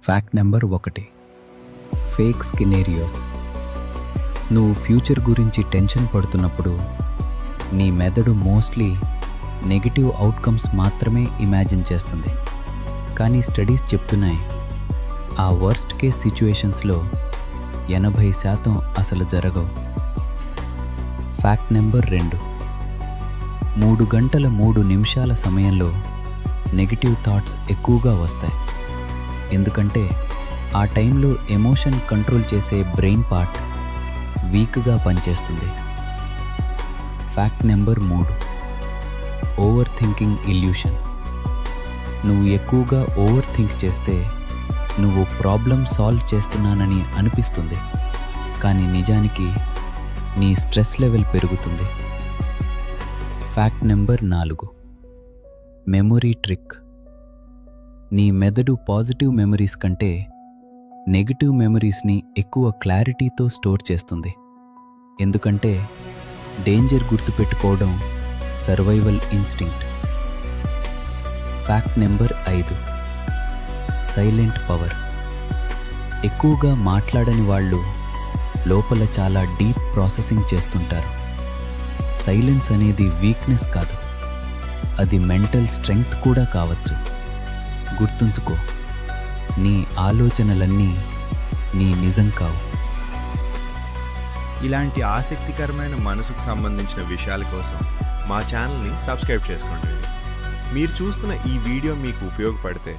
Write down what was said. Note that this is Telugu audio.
Fact number 1. ఫేక్ స్కినేరియోస్. నువ్వు ఫ్యూచర్ గురించి టెన్షన్ పడుతున్నప్పుడు నీ మెదడు మోస్ట్లీ నెగిటివ్ అవుట్కమ్స్ మాత్రమే ఇమాజిన్ చేస్తుంది. కానీ స్టడీస్ చెప్తున్నాయి ఆ వర్స్ట్ కేస్ సిచ్యువేషన్స్లో 80% అసలు జరగవు. Fact number 2. 3 గంటల 3 నిమిషాల సమయంలో నెగిటివ్ థాట్స్ ఎక్కువగా వస్తాయి. ఎందుకంటే ఆ టైంలో ఎమోషన్ కంట్రోల్ చేసే బ్రెయిన్ పార్ట్ వీక్గా పనిచేస్తుంది. Fact number 3. Over thinking illusion. నువ్వు ఎక్కువగా ఓవర్ థింక్ చేస్తే నువ్వు ప్రాబ్లం సాల్వ్ చేస్తున్నానని అనిపిస్తుంది, కానీ నిజానికి నీ స్ట్రెస్ లెవెల్ పెరుగుతుంది. Fact number 4. Memory trick. నీ మెదడు పాజిటివ్ మెమరీస్ కంటే నెగిటివ్ మెమరీస్ని ఎక్కువ క్లారిటీతో స్టోర్ చేస్తుంది. ఎందుకంటే డేంజర్ గుర్తుపెట్టుకోవడం survival instinct. Fact number 5. Silent power. ఎక్కువగా మాట్లాడని వాళ్ళు లోపల చాలా డీప్ ప్రాసెసింగ్ చేస్తుంటారు. సైలెన్స్ అనేది వీక్నెస్ కాదు, అది మెంటల్ స్ట్రెంగ్త్ కూడా కావచ్చు. గుర్తుంచుకో, నీ ఆలోచనలన్నీ నీ నిజం కావు. ఇలాంటి ఆసక్తికరమైన మనసుకు సంబంధించిన విషయాల కోసం మా ఛానల్ని సబ్స్క్రైబ్ చేసుకోండి. మీరు చూస్తున్న ఈ వీడియో మీకు ఉపయోగపడితే